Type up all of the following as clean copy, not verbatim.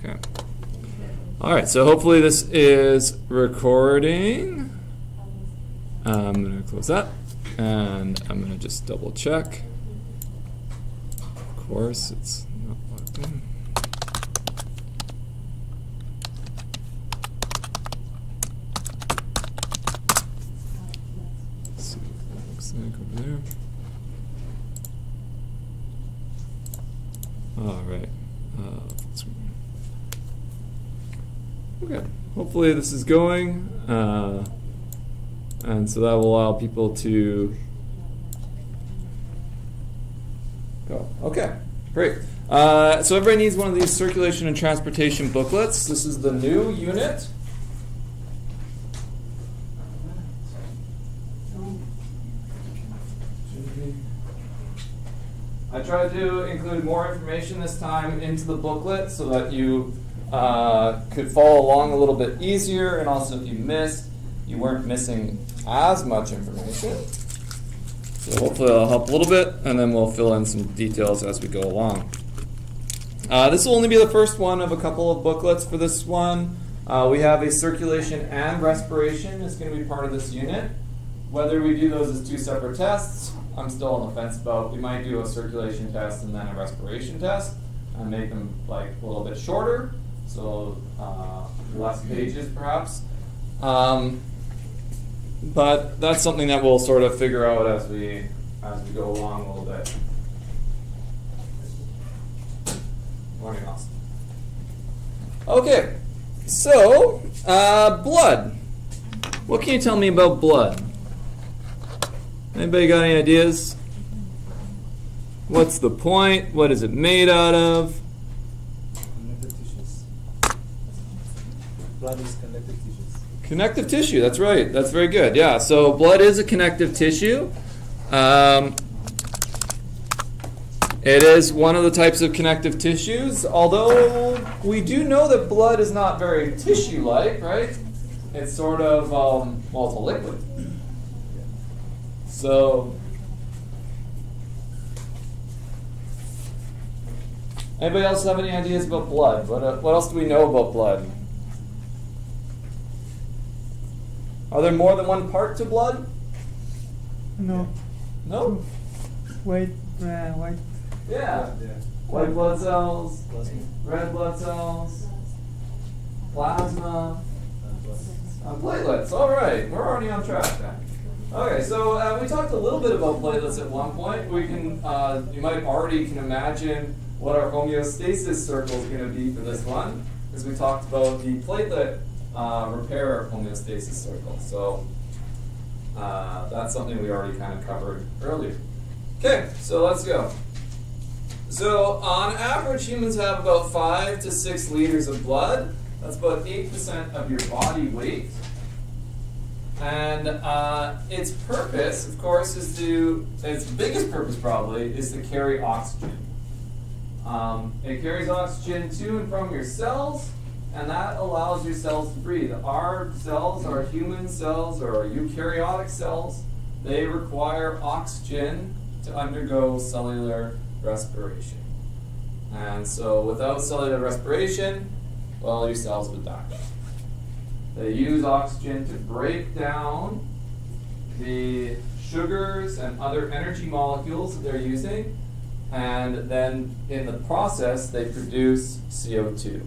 Okay. All right, so hopefully this is recording. I'm going to close that, and I'm going to just double check. Of course, it's not logged in. Let's see what that looks like over there. All right. Okay. Hopefully this is going, and so that will allow people to go. Okay. Great. So everybody needs one of these circulation and transportation booklets. This is the new unit. I tried to include more information this time into the booklet so that you could follow along a little bit easier, and also if you missed, you weren't missing as much information. So hopefully that'll help a little bit, and then we'll fill in some details as we go along. This will only be the first one of a couple of booklets for this one. We have a circulation and respiration is going to be part of this unit. Whether we do those as two separate tests, I'm still on the fence about. We might do a circulation test and then a respiration test and make them like a little bit shorter, so less pages perhaps. But that's something that we'll sort of figure out as we go along a little bit. Morning, Austin. Okay, so blood. What can you tell me about blood? Anybody got any ideas? What's the point? What is it made out of? Connective tissues. Blood is connective tissues. Connective tissue, that's right. That's very good. Yeah, so blood is a connective tissue. It is one of the types of connective tissues, although we do know that blood is not very tissue-like, right? It's sort of, well, it's a liquid. So, anybody else have any ideas about blood? What else do we know about blood? Are there more than one part to blood? No. No? White. Yeah. Yeah. White blood cells, Plasma. red blood cells, plasma, platelets. All right, we're already on track then. Okay, so we talked a little bit about platelets at one point. We can, you might already can imagine what our homeostasis circle is going to be for this one, because we talked about the platelet repair homeostasis circle. So that's something we already kind of covered earlier. Okay, so let's go. So on average, humans have about 5 to 6 liters of blood. That's about 8% of your body weight. And its purpose, of course, is its biggest purpose probably, is to carry oxygen. It carries oxygen to and from your cells, and that allows your cells to breathe. Our cells, our human cells, or our eukaryotic cells, they require oxygen to undergo cellular respiration. And so without cellular respiration, well, your cells would die. They use oxygen to break down the sugars and other energy molecules that they're using, and then in the process they produce CO2.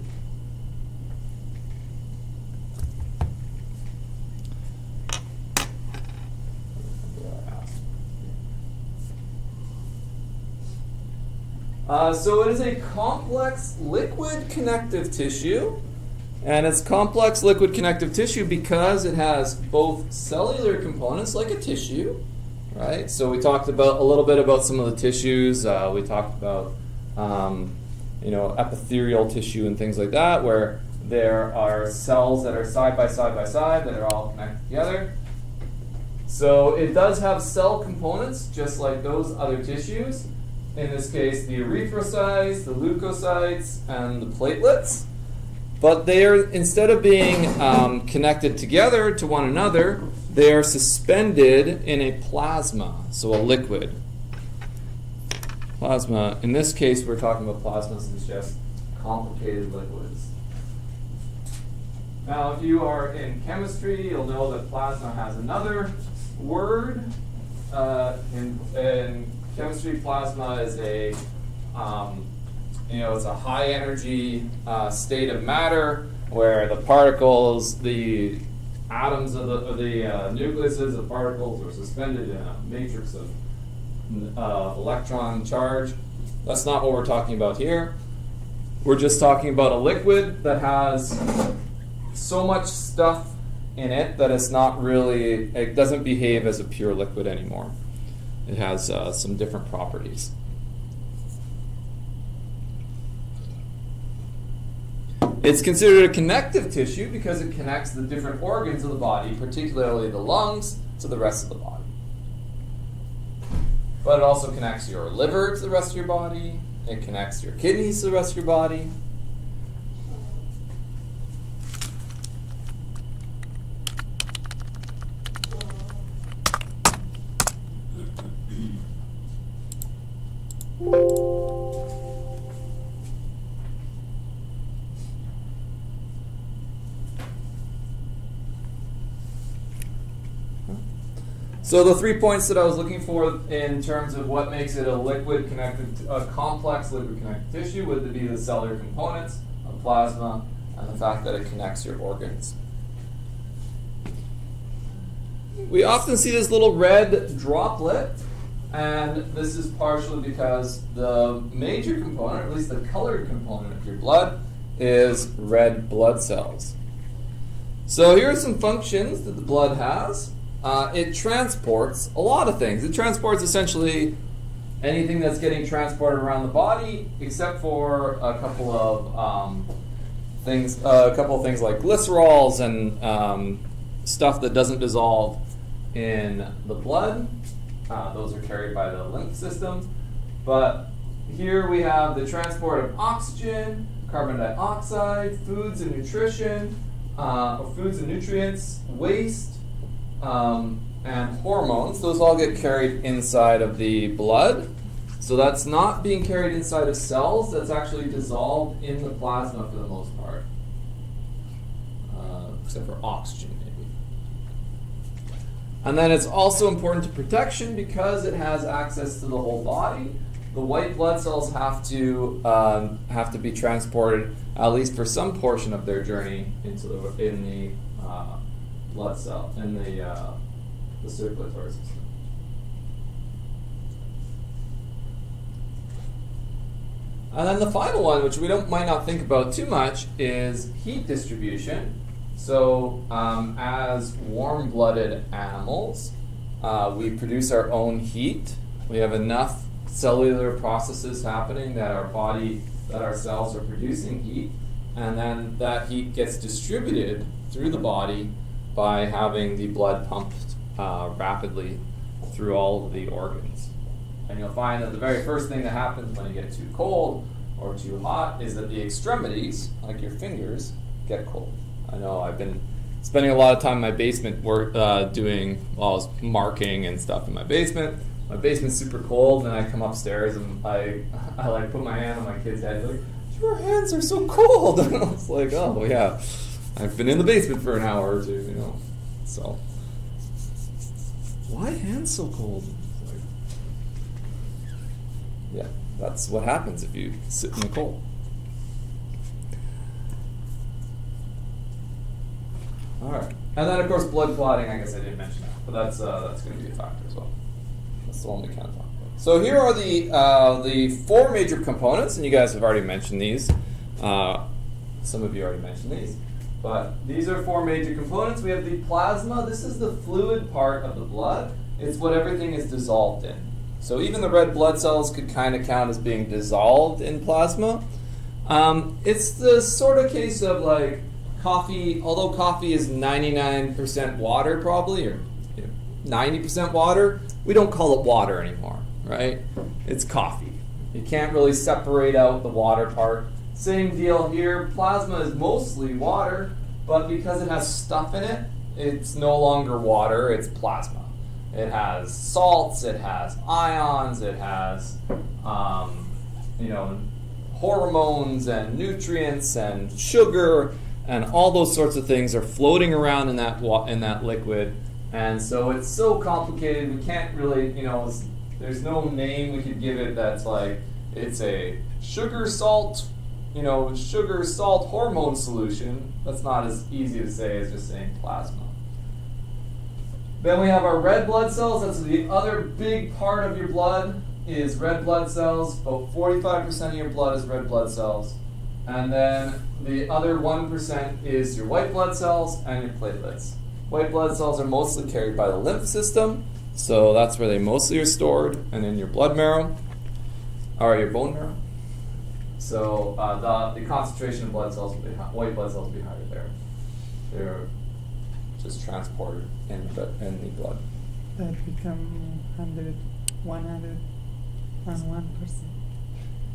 So it is a complex liquid connective tissue. And it's complex liquid connective tissue because it has both cellular components like a tissue, right? So we talked about a little bit about some of the tissues. We talked about epithelial tissue and things like that, where there are cells that are side by side by side that are all connected together. So it does have cell components just like those other tissues. In this case, the erythrocytes, the leukocytes, and the platelets. But they are, instead of being connected together to one another, they are suspended in a plasma, so a liquid. Plasma, in this case we're talking about plasma, since it's just complicated liquids. Now, if you are in chemistry, you'll know that plasma has another word. In chemistry, plasma is a, it's a high energy state of matter where the particles, the atoms of the nucleuses of particles are suspended in a matrix of electron charge. That's not what we're talking about here. We're just talking about a liquid that has so much stuff in it that it's not really, it doesn't behave as a pure liquid anymore. It has some different properties. It's considered a connective tissue because it connects the different organs of the body, particularly the lungs, to the rest of the body. But it also connects your liver to the rest of your body. It connects your kidneys to the rest of your body. So the 3 points that I was looking for in terms of what makes it a liquid connected, a complex liquid connected tissue would be the cellular components of plasma and the fact that it connects your organs. We often see this little red droplet, and this is partially because the major component, or at least the colored component of your blood, is red blood cells. So here are some functions that the blood has. It transports a lot of things. It transports essentially anything that's getting transported around the body, except for a couple of things like glycerols and stuff that doesn't dissolve in the blood. Those are carried by the lymph system. But here we have the transport of oxygen, carbon dioxide, foods and nutrition, foods and nutrients, waste, and hormones. Those all get carried inside of the blood. So that's not being carried inside of cells. That's actually dissolved in the plasma for the most part, except for oxygen maybe. And then it's also important to protection because it has access to the whole body. The white blood cells have to be transported at least for some portion of their journey into the blood cell in the circulatory system. And then the final one, which we might not think about too much, is heat distribution. So as warm-blooded animals, we produce our own heat. We have enough cellular processes happening that our cells are producing heat, and then that heat gets distributed through the body by having the blood pumped rapidly through all of the organs. And you'll find that the very first thing that happens when you get too cold or too hot is that the extremities, like your fingers, get cold. I know I've been spending a lot of time in my basement doing marking and stuff in my basement. My basement's super cold, and I come upstairs and I like put my hand on my kid's head, like, your hands are so cold. And I was like, oh yeah, I've been in the basement for an hour or two, you know. So why hands so cold? Like, yeah, that's what happens if you sit in the cold. All right, and then of course blood clotting. I guess I didn't mention that, but that's going to be a factor as well. That's the one we kind of talked about. So here are the four major components, and you guys have already mentioned these. Some of you already mentioned these, but these are four major components. We have the plasma. This is the fluid part of the blood. It's what everything is dissolved in. So even the red blood cells could kind of count as being dissolved in plasma. It's the sort of case of like coffee, although coffee is 99% water probably, or 90% water, we don't call it water anymore, right? It's coffee. You can't really separate out the water part. Same deal here. Plasma is mostly water, but because it has stuff in it, it's no longer water, it's plasma. It has salts, it has ions, it has hormones and nutrients and sugar and all those sorts of things are floating around in that liquid. And so it's so complicated, we can't really, there's no name we could give it that's like, it's a sugar salt hormone solution. That's not as easy to say as just saying plasma. Then we have our red blood cells. That's the other big part of your blood is red blood cells. About 45% of your blood is red blood cells. And then the other 1% is your white blood cells and your platelets. White blood cells are mostly carried by the lymph system, so that's where they mostly are stored, and in your blood marrow, or your bone marrow. So the concentration of blood cells will be white blood cells will be higher there. They're just transported in the blood. That become 101%.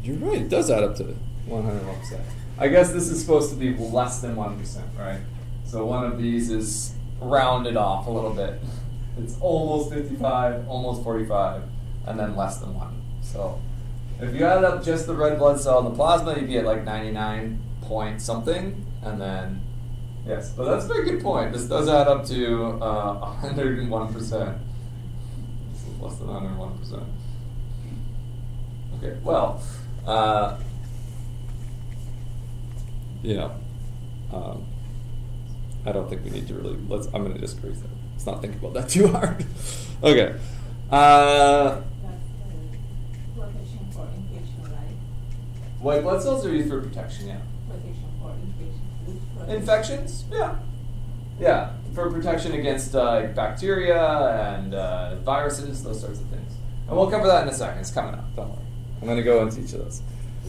You're right, it does add up to 101%. I guess this is supposed to be less than 1%, right? So one of these is rounded off a little bit. It's almost 55, almost 45, and then less than 1. So if you added up just the red blood cell and the plasma, you'd be at like 99 point something, and then, yes, but that's a very good point. This does add up to 101%. This is less than 101%. Okay, well, I don't think we need to really, I'm going to just erase that. Let's not think about that too hard. Okay. That's protection for infection, right? White blood cells are used for protection, yeah. Protection for infection. Infections? Yeah. Yeah, for protection against bacteria and viruses, those sorts of things. And we'll cover that in a second. It's coming up. Don't worry. I'm going to go into each of those.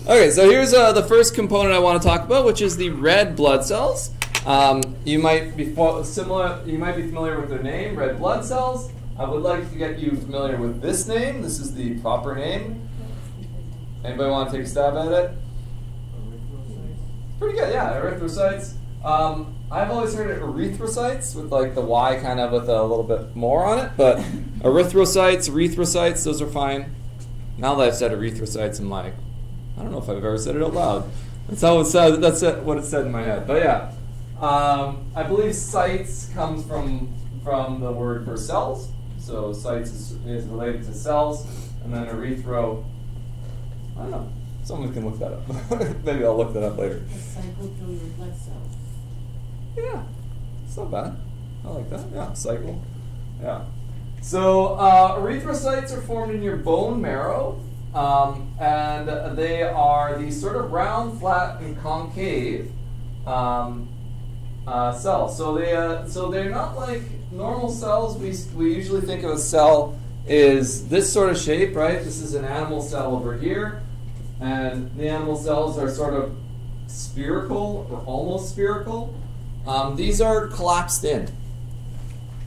Okay, so here's the first component I want to talk about, which is the red blood cells. You might be familiar with their name, red blood cells. I would like to get you familiar with this name. This is the proper name. Anybody want to take a stab at it? Pretty good, yeah, erythrocytes. I've always heard it erythrocytes with like the Y kind of with a little bit more on it, but erythrocytes, those are fine. Now that I've said erythrocytes, I'm like, I don't know if I've ever said it out loud. That's how it said. That's what it said in my head. But yeah, I believe cytes comes from the word for cells. So cytes is related to cells, and then erythro. I don't know. Someone can look that up. Maybe I'll look that up later. The cycle through your blood cells. Yeah, it's not bad. I like that. Yeah, cycle. Yeah. So erythrocytes are formed in your bone marrow, and they are these sort of round, flat, and concave cells. So they're not like normal cells. We usually think of a cell is this sort of shape, right? This is an animal cell over here, and the animal cells are sort of spherical or almost spherical. These are collapsed in.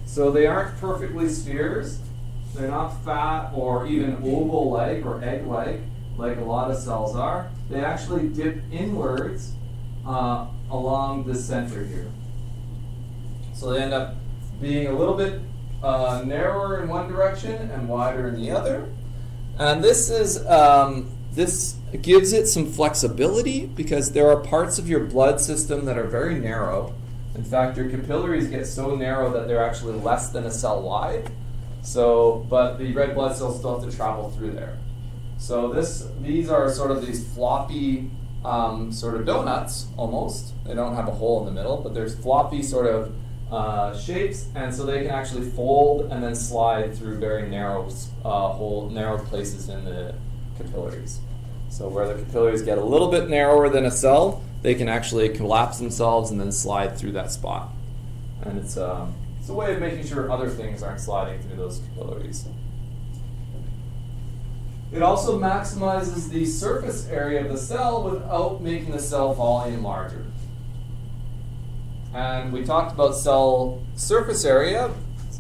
So they aren't perfectly spheres. They're not fat or even oval-like or egg-like a lot of cells are. They actually dip inwards along the center here. So they end up being a little bit narrower in one direction and wider in the other. And this is this gives it some flexibility because there are parts of your blood system that are very narrow. In fact, your capillaries get so narrow that they're actually less than a cell wide. So, but the red blood cells still have to travel through there. So these are sort of these floppy sort of donuts almost. They don't have a hole in the middle, but there's floppy sort of shapes, and so they can actually fold and then slide through very narrow narrow places in the capillaries. So where the capillaries get a little bit narrower than a cell, they can actually collapse themselves and then slide through that spot. And it's a way of making sure other things aren't sliding through those capillaries. It also maximizes the surface area of the cell without making the cell volume larger. And we talked about cell surface area.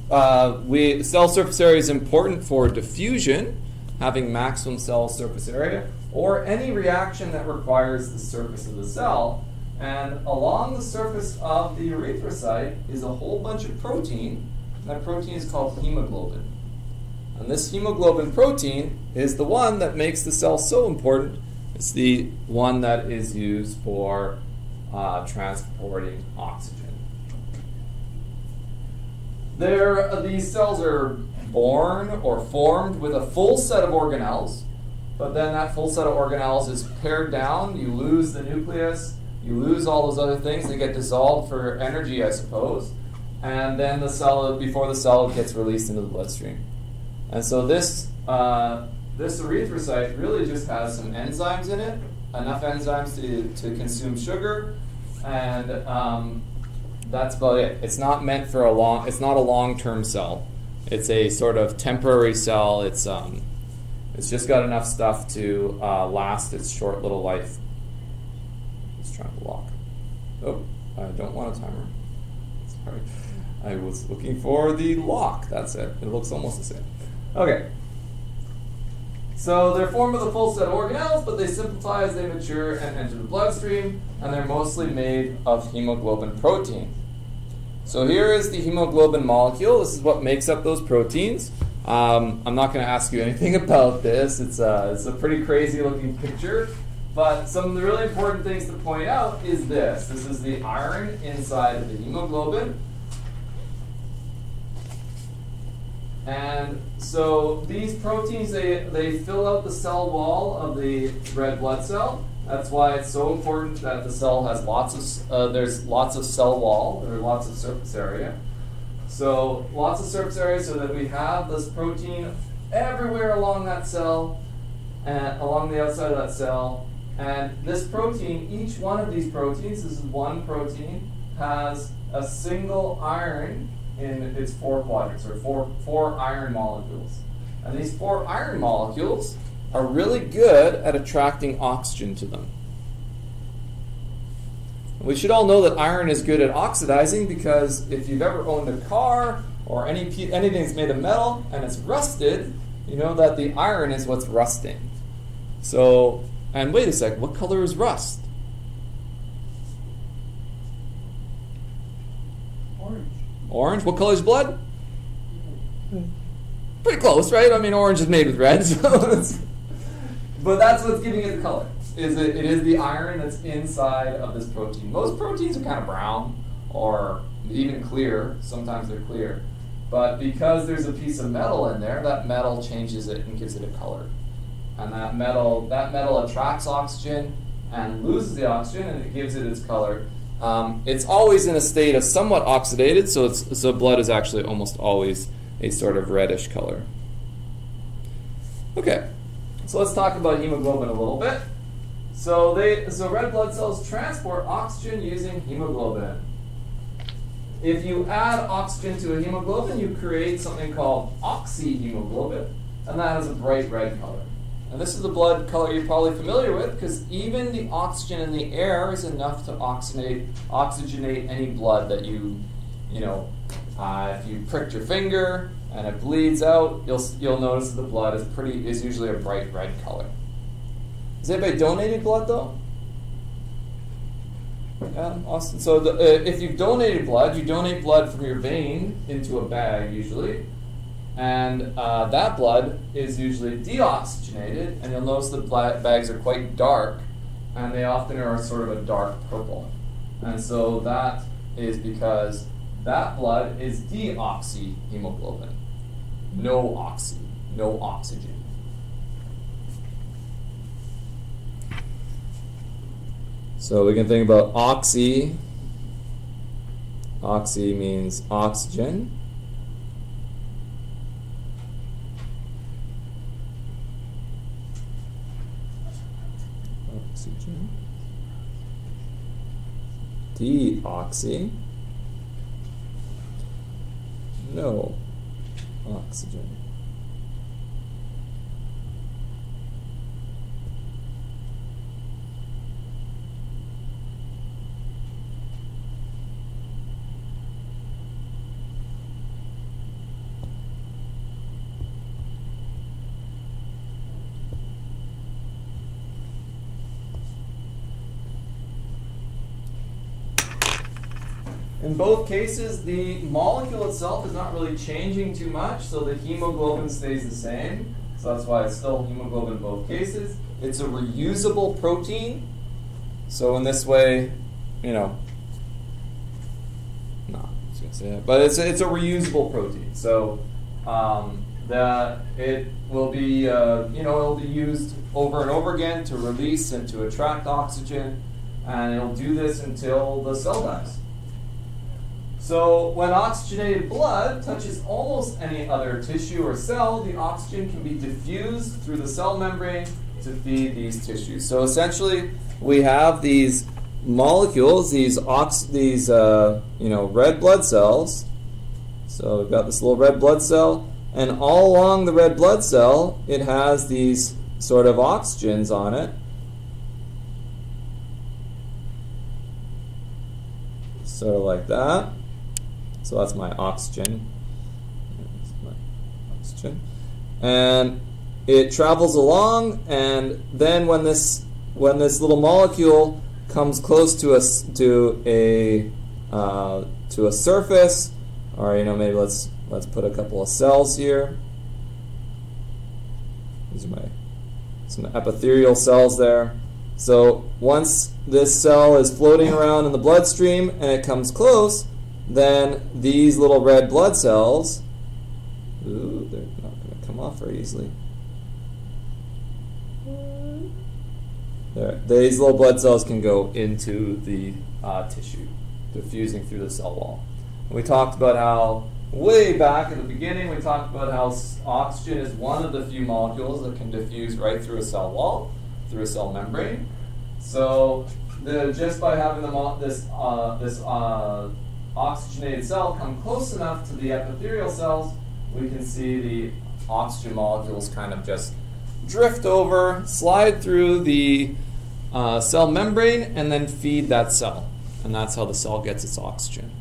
Cell surface area is important for diffusion, having maximum cell surface area, or any reaction that requires the surface of the cell. And along the surface of the erythrocyte is a whole bunch of protein, and that protein is called hemoglobin. And this hemoglobin protein is the one that makes the cell so important It's the one that is used for transporting oxygen. These cells are born or formed with a full set of organelles, but then that full set of organelles is pared down. You lose the nucleus, you lose all those other things. They get dissolved for energy, I suppose, and then the cell, before the cell gets released into the bloodstream. And so this erythrocyte really just has some enzymes in it, enough enzymes to consume sugar, and that's about it. It's not meant for it's not a long-term cell. It's a sort of temporary cell. It's just got enough stuff to last its short little life. It's trying to lock. Oh, I don't want a timer. Sorry. I was looking for the lock. That's it. It looks almost the same. Okay. So they're formed with a full set of organelles, but they simplify as they mature and enter the bloodstream, and they're mostly made of hemoglobin protein. So here is the hemoglobin molecule. This is what makes up those proteins. I'm not going to ask you anything about this. It's a pretty crazy looking picture, but some of the really important things to point out is this. This is the iron inside of the hemoglobin. And so these proteins, they fill out the cell wall of the red blood cell. That's why it's so important that the cell has there's lots of cell wall, there's lots of surface area. So lots of surface area so that we have this protein everywhere along that cell, and along the outside of that cell. And this protein, each one of these proteins, this is one protein, has a single iron in its four quadrants, or four iron molecules. And these four iron molecules are really good at attracting oxygen to them. We should all know that iron is good at oxidizing, because if you've ever owned a car or anything that's made of metal and it's rusted, you know that the iron is what's rusting. So, and wait a sec, what color is rust? Orange. What color is blood? Pretty close, right? I mean, orange is made with red. But that's what's giving it the color. It is the iron that's inside of this protein. Most proteins are kind of brown or even clear. Sometimes they're clear. But because there's a piece of metal in there, that metal changes it and gives it a color. And that metal attracts oxygen and loses the oxygen, and it gives it its color. It's always in a state of somewhat oxidated, so blood is actually almost always a sort of reddish color. Okay, so let's talk about hemoglobin a little bit. So red blood cells transport oxygen using hemoglobin. If you add oxygen to a hemoglobin, you create something called oxyhemoglobin, and that has a bright red color. And this is the blood color you're probably familiar with, because even the oxygen in the air is enough to oxygenate any blood that if you pricked your finger and it bleeds out, you'll notice that the blood is usually a bright red color. Has anybody donated blood though? Yeah, Austin. So if you've donated blood, you donate blood from your vein into a bag usually. And that blood is usually deoxygenated, and you'll notice the bags are quite dark, and they often are sort of a dark purple. And so that is because that blood is deoxyhemoglobin. No oxygen. So we can think about oxy. Oxy means oxygen. Oxygen. Deoxy. No oxygen. In both cases, the molecule itself is not really changing too much, so the hemoglobin stays the same. So that's why it's still hemoglobin in both cases. it's a reusable protein. So in this way, you know, no, I was gonna say that, but it's a reusable protein. So that it will be, you know, it'll be used over and over again to release and to attract oxygen, and it'll do this until the cell dies. So when oxygenated blood touches almost any other tissue or cell, the oxygen can be diffused through the cell membrane to feed these tissues. So essentially, we have these molecules, these you know, red blood cells. So we've got this little red blood cell, and all along the red blood cell, it has these sort of oxygens on it. Sort of like that. So that's my oxygen. That's my oxygen. And it travels along, and then when this little molecule comes close to a surface, or you know, maybe let's put a couple of cells here. These are some epithelial cells there. So once this cell is floating around in the bloodstream and it comes close, then these little red blood cells, ooh, they're not going to come off very easily. There, these little blood cells can go into the tissue, diffusing through the cell wall. We talked about how, way back at the beginning, we talked about how oxygen is one of the few molecules that can diffuse right through a cell wall, through a cell membrane. So just by having this oxygenated cell come close enough to the epithelial cells, we can see the oxygen molecules kind of just drift over, slide through the cell membrane, and then feed that cell. And that's how the cell gets its oxygen.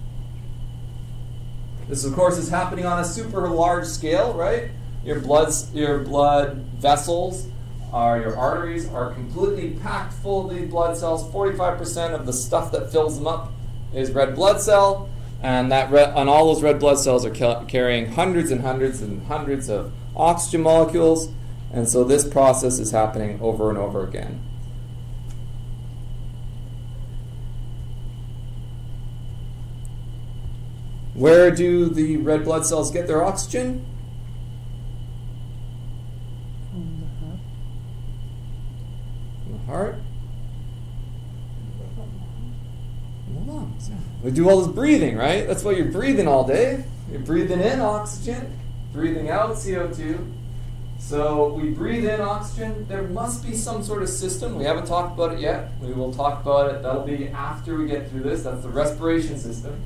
This, of course, is happening on a super large scale, right? Your blood vessels, your arteries are completely packed full of these blood cells. 45% of the stuff that fills them up is red blood cell, and all those red blood cells are carrying hundreds and hundreds and hundreds of oxygen molecules, and so this process is happening over and over again. Where do the red blood cells get their oxygen? From the heart. The lungs. We do all this breathing, right? That's why you're breathing all day. You're breathing in oxygen, breathing out CO2. So we breathe in oxygen. There must be some sort of system. We haven't talked about it yet. We will talk about it. That'll be after we get through this. That's the respiration system.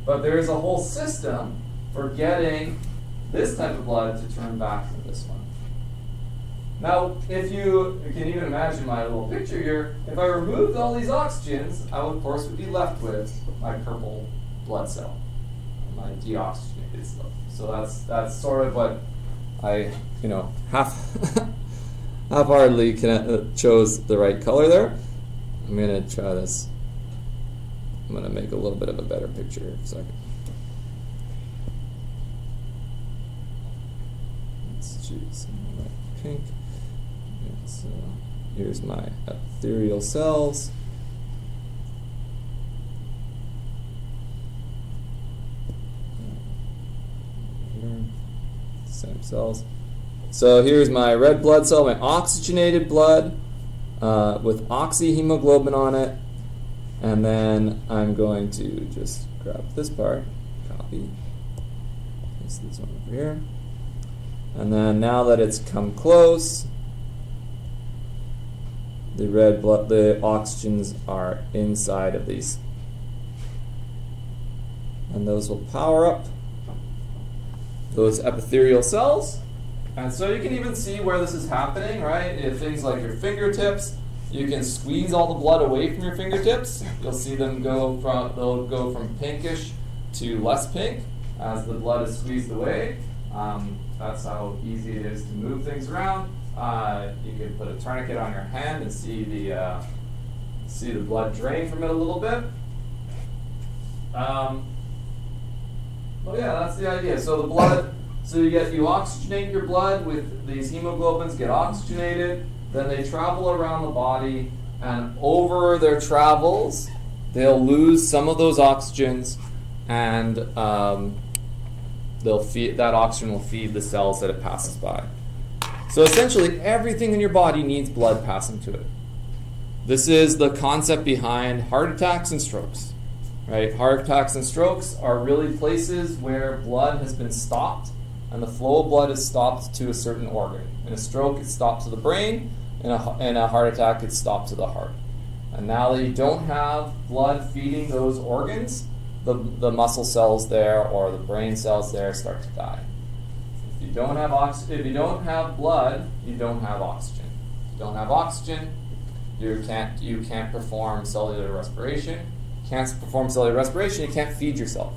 But there is a whole system for getting this type of blood to turn back to this one. Now, if you can even imagine my little picture here, if I removed all these oxygens, I would, of course, would be left with my purple blood cell, my deoxygenated stuff. So that's sort of what I, you know, half-heartedly chose the right color there. I'm going to try this. I'm going to make a little bit of a better picture here for a second. Let's choose some light pink. And so here's my epithelial cells. Here, same cells. So here's my red blood cell, my oxygenated blood with oxyhemoglobin on it. And then I'm going to just grab this part, copy, paste this one over here. And then now that it's come close, the oxygens are inside of these. And those will power up those epithelial cells. And so you can even see where this is happening, right? If things like your fingertips, you can squeeze all the blood away from your fingertips. You'll see them they'll go from pinkish to less pink as the blood is squeezed away. That's how easy it is to move things around. You can put a tourniquet on your hand and see the blood drain from it a little bit. Well, yeah, that's the idea. So the blood, you oxygenate your blood with these hemoglobins, get oxygenated. then they travel around the body, and over their travels, they'll lose some of those oxygens, and that oxygen will feed the cells that it passes by. So essentially, everything in your body needs blood passing to it. This is the concept behind heart attacks and strokes. Right? Heart attacks and strokes are really places where blood has been stopped, and the flow of blood is stopped to a certain organ. In a stroke, it's stopped to the brain. In a heart attack, it's stopped to the heart. And now that you don't have blood feeding those organs, the muscle cells there or the brain cells there start to die. If you don't have blood, you don't have oxygen. If you don't have oxygen, you can't perform cellular respiration. You can't perform cellular respiration, you can't feed yourself.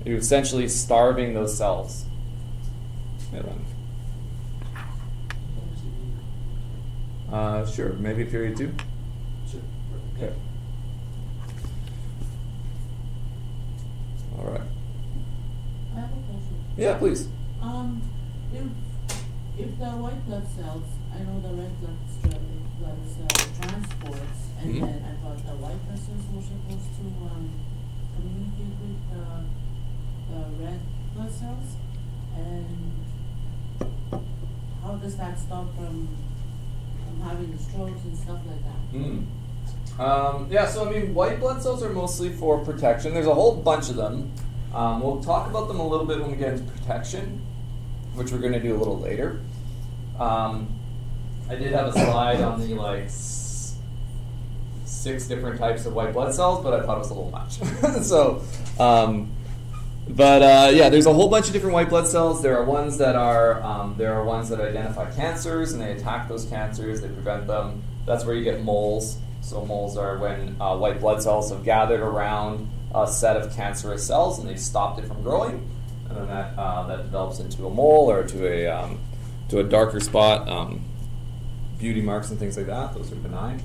You're essentially starving those cells. Sure, maybe period 2. Sure. Okay. All right. I have a question. Yeah, please. If the white blood cells, I know the red blood cell transports, and Mhm. then I thought the white blood cells were supposed to communicate with the red blood cells, and how does that stop from having strokes and stuff like that? Yeah, so I mean, white blood cells are mostly for protection. There's a whole bunch of them. We'll talk about them a little bit when we get into protection, which we're going to do a little later. I did have a slide on the 6 different types of white blood cells, but I thought it was a little much. Yeah, there's a whole bunch of different white blood cells. There are ones that identify cancers, and they attack those cancers. They prevent them. That's where you get moles. So moles are when white blood cells have gathered around a set of cancerous cells, and they've stopped it from growing, and then that develops into a mole or to a darker spot. Beauty marks and things like that. Those are benign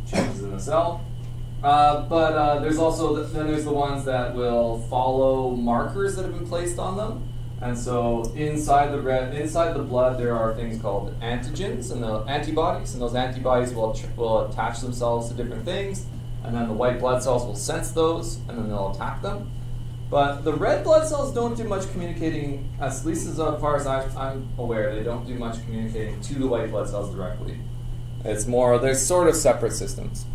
changes in the cell. But there's also there's the ones that will follow markers that have been placed on them, and so inside the blood there are things called antigens and the antibodies, and those antibodies will attach themselves to different things, and then the white blood cells will sense those, and then they'll attack them. But the red blood cells don't do much communicating, at least as far as I'm aware. They don't do much communicating to the white blood cells directly. It's more, they're sort of separate systems.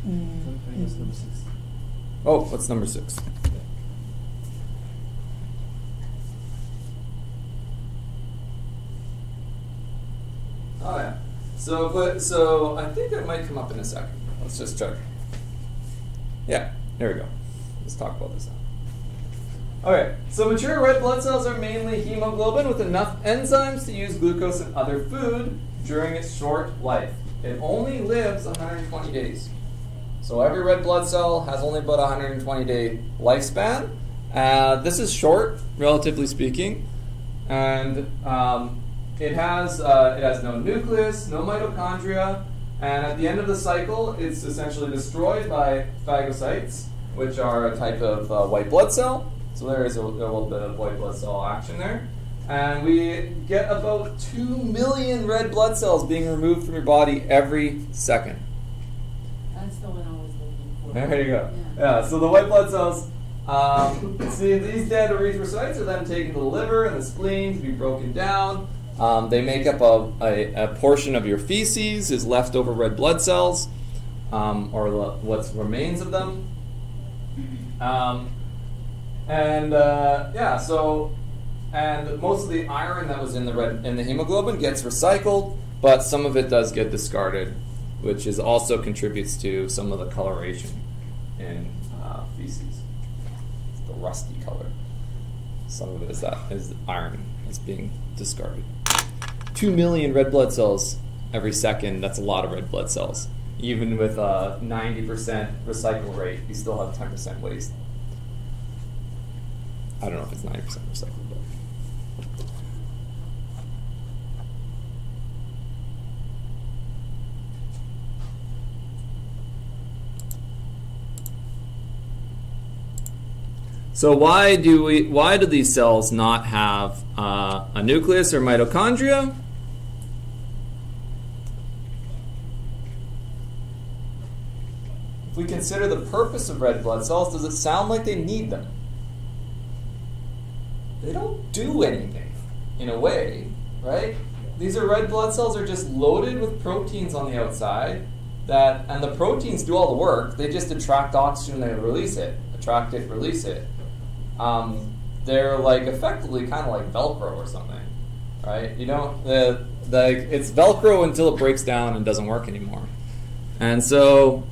That's number 6. Oh, what's number 6? Oh yeah. So I think that might come up in a second. Let's just check. Yeah, there we go. Let's talk about this now. Okay, so mature red blood cells are mainly hemoglobin with enough enzymes to use glucose and other food during its short life. It only lives 120 days. So every red blood cell has only about a 120-day lifespan. This is short, relatively speaking, and it has no nucleus, no mitochondria, and at the end of the cycle, it's essentially destroyed by phagocytes, which are a type of white blood cell. So there is a little bit of white blood cell action there. And we get about 2 million red blood cells being removed from your body every second. That's the one I was looking for. There you go. Yeah. Yeah, so the white blood cells, see, these dead erythrocytes are then taken to the liver and the spleen to be broken down. They make up a portion of your feces is leftover red blood cells, or what remains of them. And most of the iron that was in the hemoglobin gets recycled, but some of it does get discarded, which also contributes to some of the coloration in feces. It's the rusty color. Some of it is iron is being discarded. 2 million red blood cells every second. That's a lot of red blood cells. Even with a 90% recycle rate, you still have 10% waste. I don't know if it's 90% recycled, but. So why do these cells not have a nucleus or mitochondria? if we consider the purpose of red blood cells, does it sound like they need them? They don't do anything, in a way, right? These are red blood cells are just loaded with proteins on the outside, and the proteins do all the work. They just attract oxygen, they release it. Attract it, release it. They're like effectively kind of like Velcro or something, right? You don't, it's Velcro until it breaks down and doesn't work anymore. And so,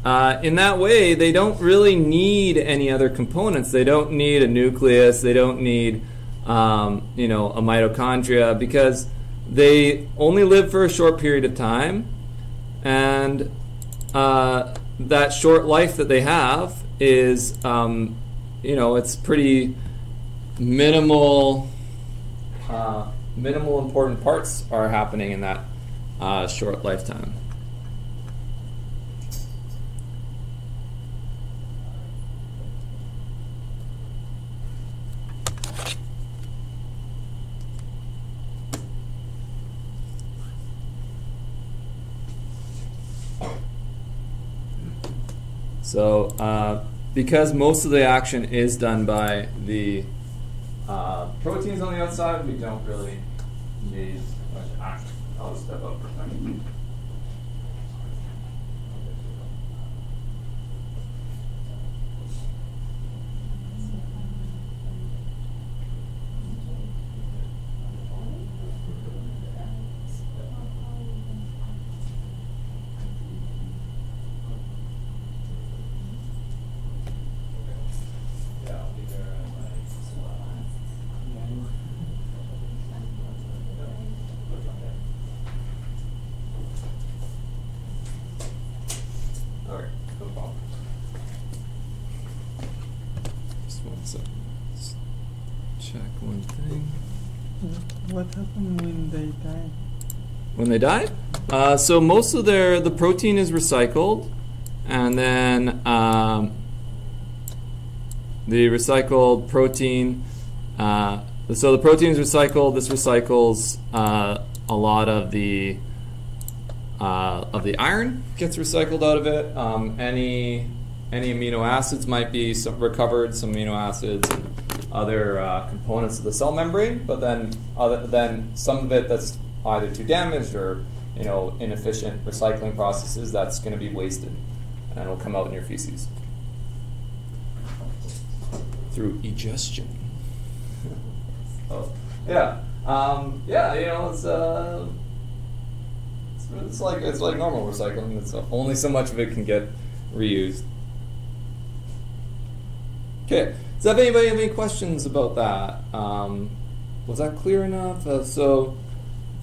in that way, they don't really need any other components. They don't need a nucleus. They don't need, a mitochondria, because they only live for a short period of time, and that short life that they have is, it's pretty minimal. Minimal important parts are happening in that short lifetime. So, because most of the action is done by the proteins on the outside, we don't really need much action. I'll just step up for a second. What happened when they die? When they die? So most of the protein is recycled, and then the recycled protein, so the protein is recycled. This recycles a lot of the iron gets recycled out of it. Any amino acids might be recovered, some amino acids and other components of the cell membrane, but then some of it that's either too damaged or inefficient recycling processes, that's going to be wasted, and it'll come out in your feces through egestion. Oh, yeah, it's like normal recycling. It's only so much of it can get reused. Okay. Does anybody have any questions about that? Was that clear enough? So,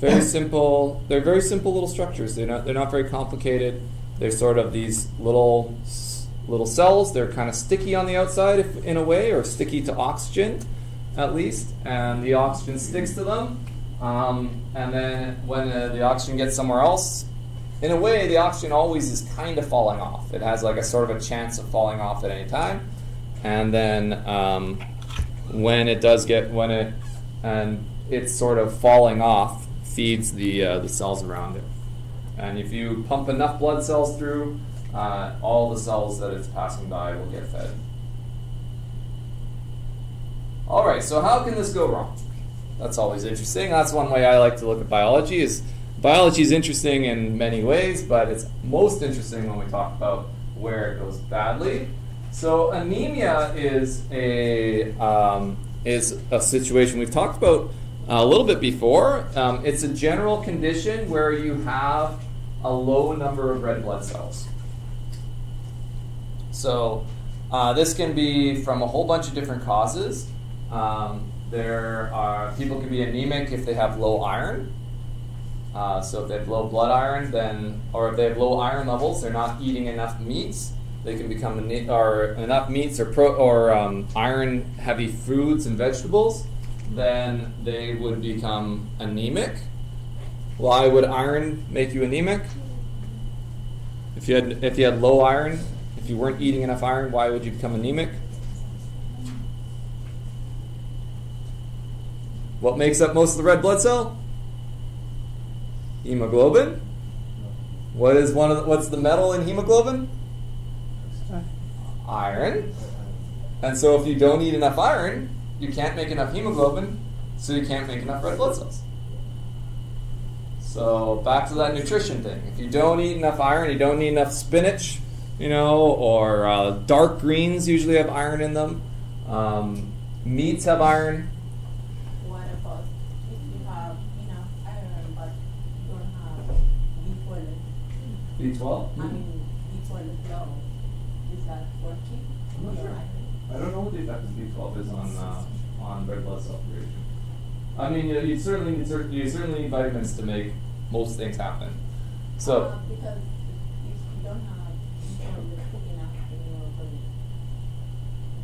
very simple. They're very simple little structures. They're not very complicated. They're sort of these little cells. They're kind of sticky on the outside, in a way, or sticky to oxygen, at least. And the oxygen sticks to them. And then when the oxygen gets somewhere else, in a way, the oxygen always is kind of falling off. It has like a sort of a chance of falling off at any time. And then when it's sort of falling off, feeds the cells around it. And if you pump enough blood cells through, all the cells that it's passing by will get fed. All right, so how can this go wrong? That's always interesting. That's one way I like to look at biology. Biology is interesting in many ways, but it's most interesting when we talk about where it goes badly. So anemia is a situation we've talked about a little bit before. It's a general condition where you have a low number of red blood cells. So this can be from a whole bunch of different causes. People can be anemic if they have low iron. So if they have low blood iron, or if they have low iron levels, they're not eating enough meats. They can become enough meats or iron-heavy foods and vegetables, then they would become anemic. Why would iron make you anemic? If you had low iron, if you weren't eating enough iron, why would you become anemic? What makes up most of the red blood cell? Hemoglobin. What's the metal in hemoglobin? Iron. And so if you don't eat enough iron, you can't make enough hemoglobin, so you can't make enough red blood cells. So back to that nutrition thing. If you don't eat enough iron, you don't need enough spinach, you know, or dark greens usually have iron in them. Meats have iron. What about if you have enough iron but you don't have B12? B12? I mean, B12 low. Is that working? I'm not Your sure. iron? I don't know what the effect of B12 is on red blood cell creation. I mean, you certainly need vitamins to make most things happen. So Because if you don't have B12 enough in your body,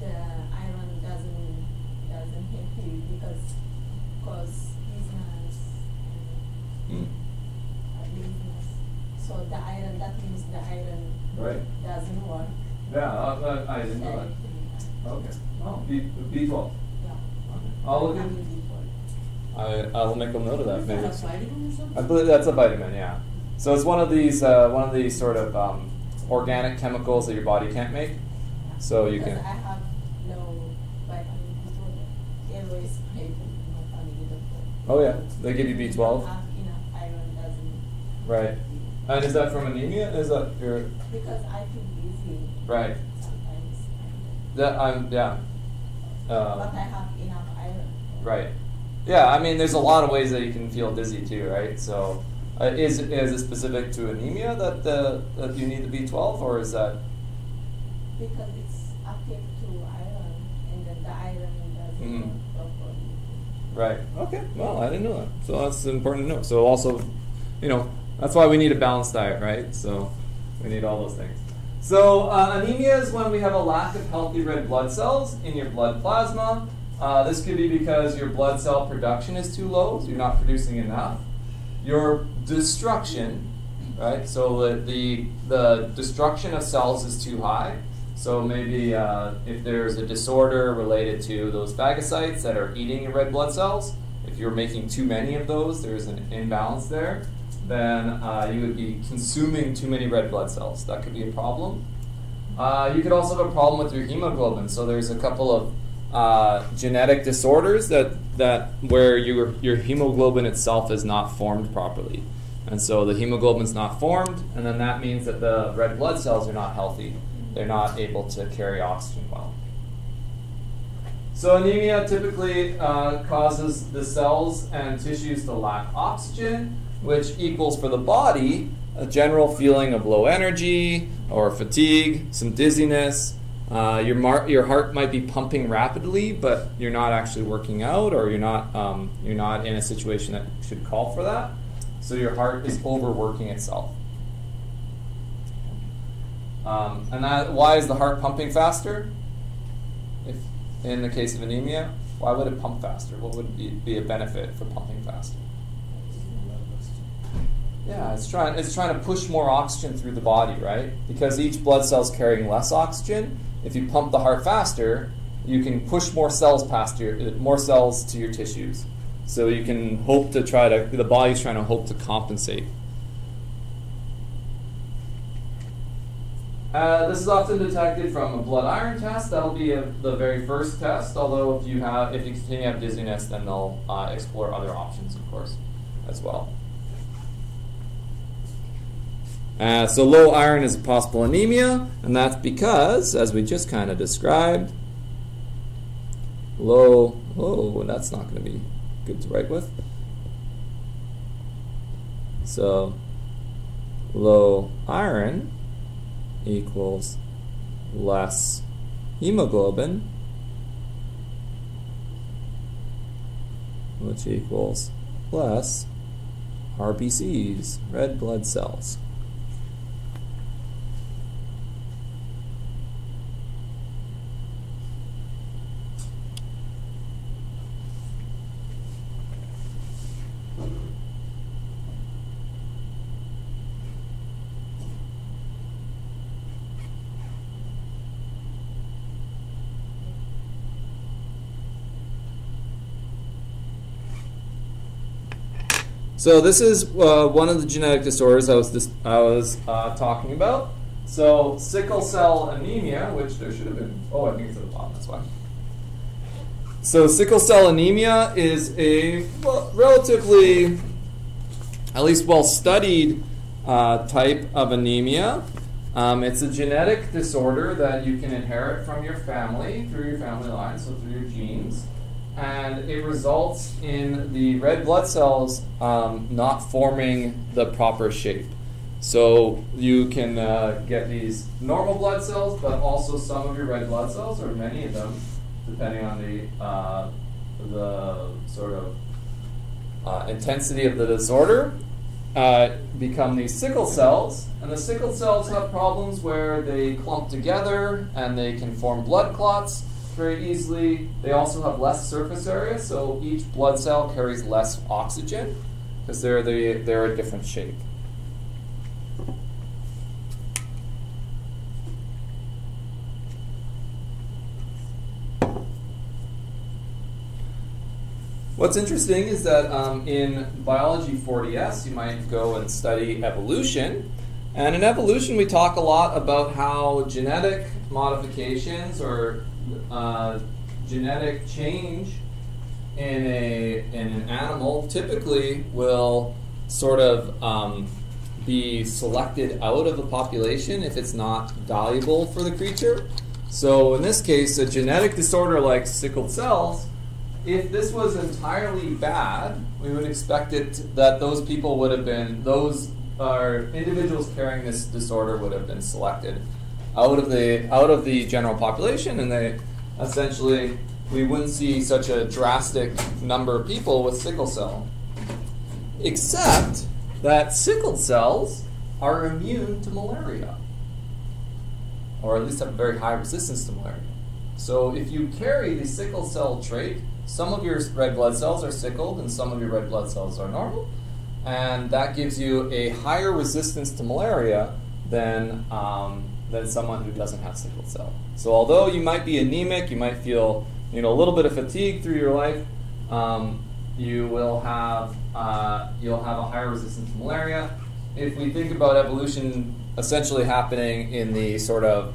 the iron doesn't help you because cause dizziness mm, and laziness. So the iron, that means the iron right? doesn't work. Yeah, I didn't know that. Okay. Oh, B12. Yeah. I'll look Vitamin in. B12. I'll make a note of that. Is Maybe. that a vitamin or something? I believe that's a vitamin. Yeah. So it's one of these sort of organic chemicals that your body can't make. So you Because can. I have no vitamin B12. Always paid my family doctor. Oh yeah, they give you If you don't B12. have enough iron doesn't. Right. And is that from anemia? Is that your Because I feel dizzy right? sometimes. That I'm yeah. But I have enough iron. Right. Yeah, I mean, there's a lot of ways that you can feel dizzy too, right? So, is it specific to anemia that you need the B12, or is that? Because it's active to iron, and then the iron doesn't Mhm. work properly. Right. Okay. Well, I didn't know that, so that's important to know. So also, you know, that's why we need a balanced diet, right? So we need all those things. So anemia is when we have a lack of healthy red blood cells in your blood plasma. This could be because your blood cell production is too low, so you're not producing enough. Your destruction, right? So the destruction of cells is too high. So maybe if there's a disorder related to those phagocytes that are eating your red blood cells, if you're making too many of those, there's an imbalance there, then you would be consuming too many red blood cells. That could be a problem. You could also have a problem with your hemoglobin. So there's a couple of genetic disorders that where your hemoglobin itself is not formed properly, and so the hemoglobin's not formed, and then that means that the red blood cells are not healthy. They're not able to carry oxygen well. So anemia typically causes the cells and tissues to lack oxygen, which equals for the body a general feeling of low energy or fatigue, some dizziness. Your heart might be pumping rapidly, but you're not actually working out, or you're not in a situation that should call for that. So your heart is overworking itself. And why is the heart pumping faster? If in the case of anemia, why would it pump faster? What would be a benefit for pumping faster? Yeah, it's trying to push more oxygen through the body, right? Because each blood cell is carrying less oxygen. If you pump the heart faster, you can push more cells to your tissues. So you can hope to the body's trying to hope to compensate. This is often detected from a blood iron test. That'll be the very first test. Although if you continue to have dizziness, then they'll explore other options, of course, as well. So low iron is a possible anemia, and that's because, as we just kind of described, that's not going to be good to write with. So low iron equals less hemoglobin, which equals less RBCs, red blood cells. So this is one of the genetic disorders I was talking about. So sickle cell anemia, which there should have been, I think it's at the bottom, that's why. So sickle cell anemia is a relatively, at least well-studied type of anemia. It's a genetic disorder that you can inherit from your family, through your family line, so through your genes. And it results in the red blood cells not forming the proper shape. So you can get these normal blood cells, but also some of your red blood cells, or many of them, depending on the sort of intensity of the disorder, become these sickle cells. And the sickle cells have problems where they clump together and they can form blood clots very easily. They also have less surface area, so each blood cell carries less oxygen because they're a different shape. What's interesting is that in Biology 40S, you might go and study evolution. And in evolution, we talk a lot about how genetic modifications or genetic change in an animal typically will sort of be selected out of a population if it's not valuable for the creature. So in this case, a genetic disorder like sickle cells, if this was entirely bad, we would expect it that those people would have been, individuals carrying this disorder would have been selected out of the general population, and they essentially, we wouldn't see such a drastic number of people with sickle cell. Except that sickle cells are immune to malaria, or at least have a very high resistance to malaria. So if you carry the sickle cell trait, some of your red blood cells are sickled and some of your red blood cells are normal, and that gives you a higher resistance to malaria than someone who doesn't have sickle cell. So although you might be anemic, you might feel a little bit of fatigue through your life, you'll have a higher resistance to malaria. If we think about evolution essentially happening in the sort of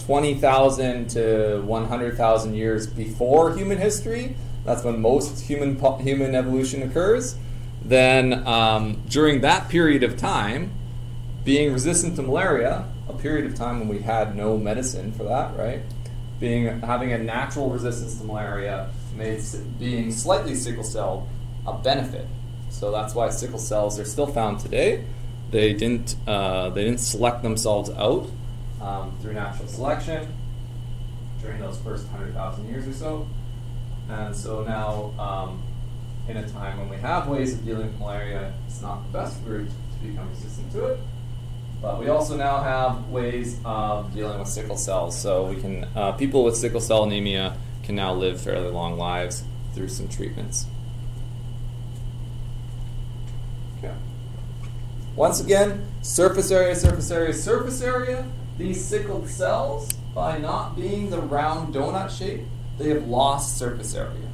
20,000 to 100,000 years before human history, that's when most human evolution occurs, then during that period of time, being resistant to malaria, a period of time when we had no medicine for that, right? Having a natural resistance to malaria made being slightly sickle cell a benefit. So that's why sickle cells are still found today. They didn't select themselves out through natural selection during those first 100,000 years or so. And so now, in a time when we have ways of dealing with malaria, it's not the best route to become resistant to it. But we also now have ways of dealing with sickle cells. So we can, people with sickle cell anemia can now live fairly long lives through some treatments. Okay. Once again, surface area, surface area, surface area. These sickled cells, by not being the round donut shape, they have lost surface area.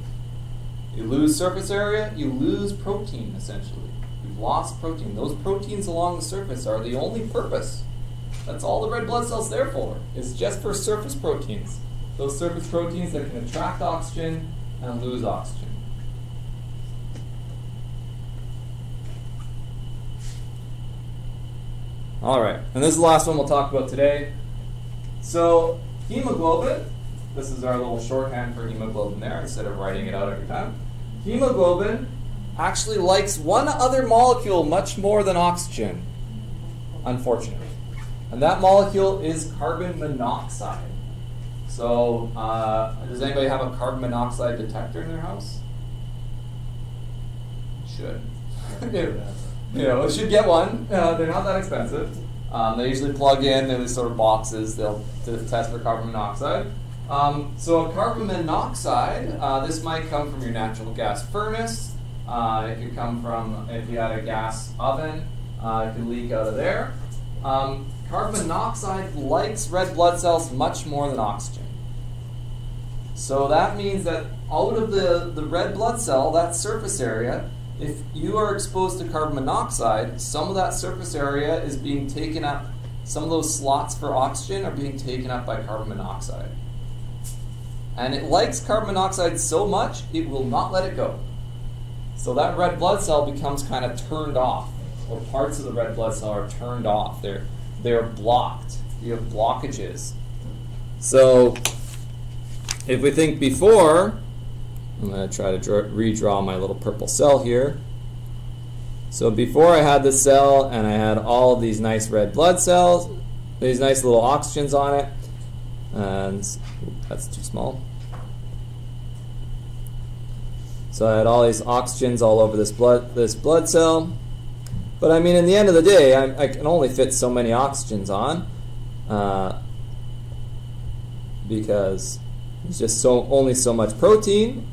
You lose surface area, you lose protein, essentially. You've lost protein. Those proteins along the surface are the only purpose. That's all the red blood cell's there for. It's just for surface proteins. Those surface proteins that can attract oxygen and lose oxygen. All right, and this is the last one we'll talk about today. So hemoglobin, this is our little shorthand for hemoglobin there, instead of writing it out every time. Hemoglobin actually likes one other molecule much more than oxygen, unfortunately. And that molecule is carbon monoxide. So does anybody have a carbon monoxide detector in their house? Should. It should get one. They're not that expensive. They usually plug in these sort of boxes. They'll test for carbon monoxide. So a carbon monoxide, this might come from your natural gas furnace. It could come from, if you had a gas oven, it could leak out of there. Carbon monoxide likes red blood cells much more than oxygen. So that means that out of the red blood cell, that surface area, if you are exposed to carbon monoxide, some of that surface area is being taken up some of those slots for oxygen are being taken up by carbon monoxide. And it likes carbon monoxide so much, it will not let it go. So that red blood cell becomes kind of turned off, or parts of the red blood cell are turned off. They're blocked. You have blockages. So if we think before, I'm going to try to redraw my little purple cell here. So before I had the cell and I had all of these nice red blood cells, these nice little oxygens on it, and that's too small. So I had all these oxygens all over this blood cell. But I mean, in the end of the day, I can only fit so many oxygens on because there's just only so much protein.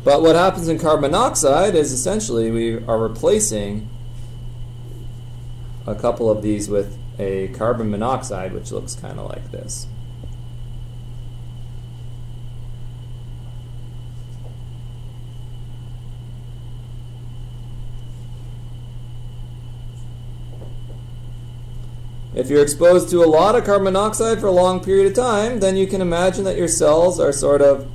But what happens in carbon monoxide is essentially we are replacing a couple of these with a carbon monoxide, which looks kind of like this. If you're exposed to a lot of carbon monoxide for a long period of time, then you can imagine that your cells are sort of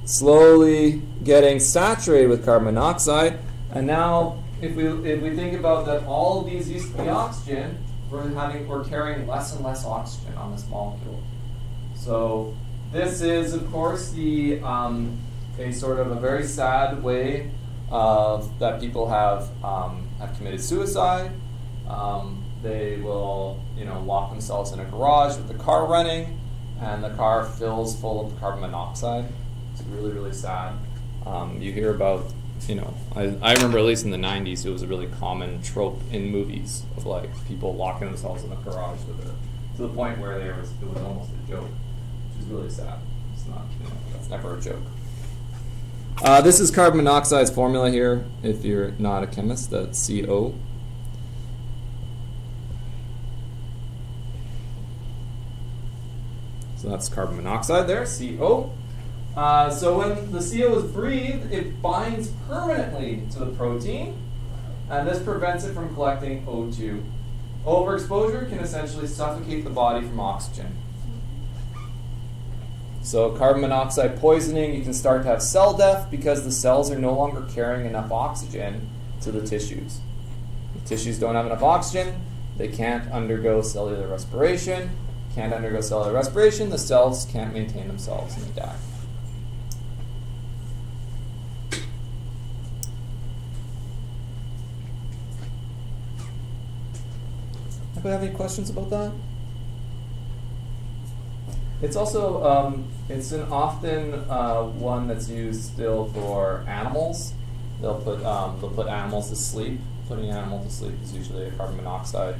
slowly getting saturated with carbon monoxide. And now, if we think about that, all of these used to be oxygen, we're carrying less and less oxygen on this molecule. So this is, of course, the a sort of a very sad way that people have committed suicide. They will, lock themselves in a garage with the car running, and the car fills full of carbon monoxide. It's really, really sad. You hear about, I remember at least in the 90s, it was a really common trope in movies of like people locking themselves in a garage to the point where it was almost a joke, which is really sad. It's not, that's never a joke. This is carbon monoxide's formula here. If you're not a chemist, that's CO. So that's carbon monoxide there, CO. So when the CO is breathed, it binds permanently to the protein, and this prevents it from collecting O2. Overexposure can essentially suffocate the body from oxygen. So carbon monoxide poisoning, you can start to have cell death because the cells are no longer carrying enough oxygen to the tissues. The tissues don't have enough oxygen, they can't undergo cellular respiration. Can't undergo cellular respiration, the cells can't maintain themselves and they die. Anybody have any questions about that? It's also, it's an often one that's used still for animals. They'll put animals to sleep. Putting an animal to sleep is usually a carbon monoxide,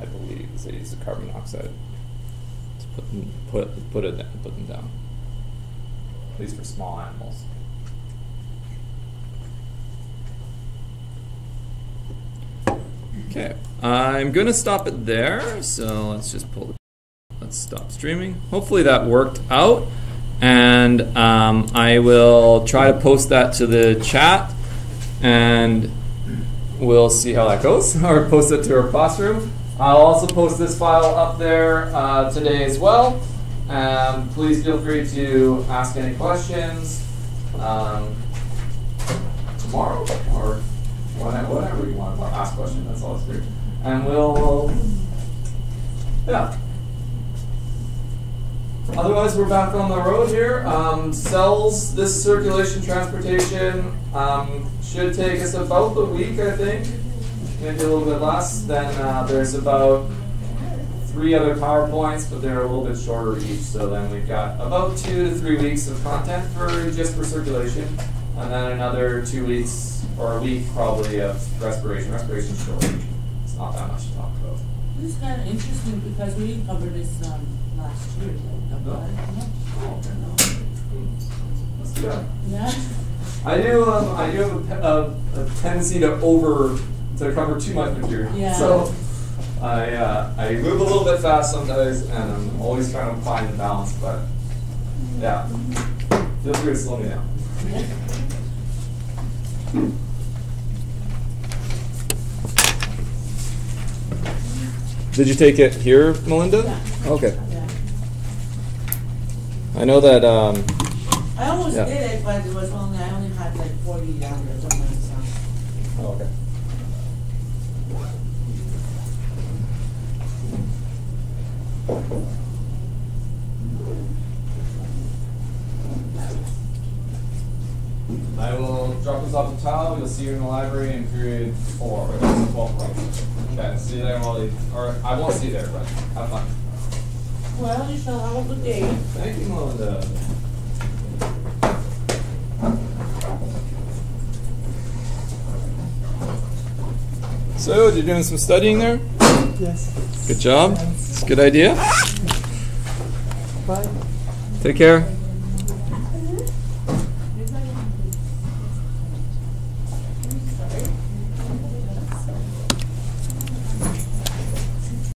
I believe, is they use the carbon monoxide. Put them down. At least for small animals. Okay, I'm gonna stop it there. So let's stop streaming. Hopefully that worked out, and I will try to post that to the chat, and we'll see how that goes, or post it to our classroom. I'll also post this file up there today as well. Please feel free to ask any questions tomorrow or whenever you want to ask questions. That's always great. And yeah. Otherwise, we're back on the road here. Cells, this circulation transportation should take us about the week, I think. Maybe a little bit less. Then there's about 3 other PowerPoints, but they're a little bit shorter each. So then we've got about 2 to 3 weeks of content just for circulation, and then another 2 weeks or a week probably of respiration. Respiration's short. It's not that much to talk about. This is kind of interesting because we didn't cover this last year. No. Oh, okay. No. Let's do that. Yeah. I do have a tendency to cover too much material. Yeah. So I move a little bit fast sometimes, and I'm always trying to find the balance. But yeah, feel free to slow me down. Did you take it here, Melinda? Yeah. Okay. Yeah. I know that. I almost Yeah. did it, but it was only, I only had like 40 hours on my exam. Oh, okay. I will drop this off the tile. You'll see you in the library in period 4. Which is 12 points. Okay, see you there, Molly. Or I won't see you there, but have fun. Well, you shall have a good day. Thank you, Melinda. So, you're doing some studying there? Yes. Good job. It's a good idea. Bye. Take care.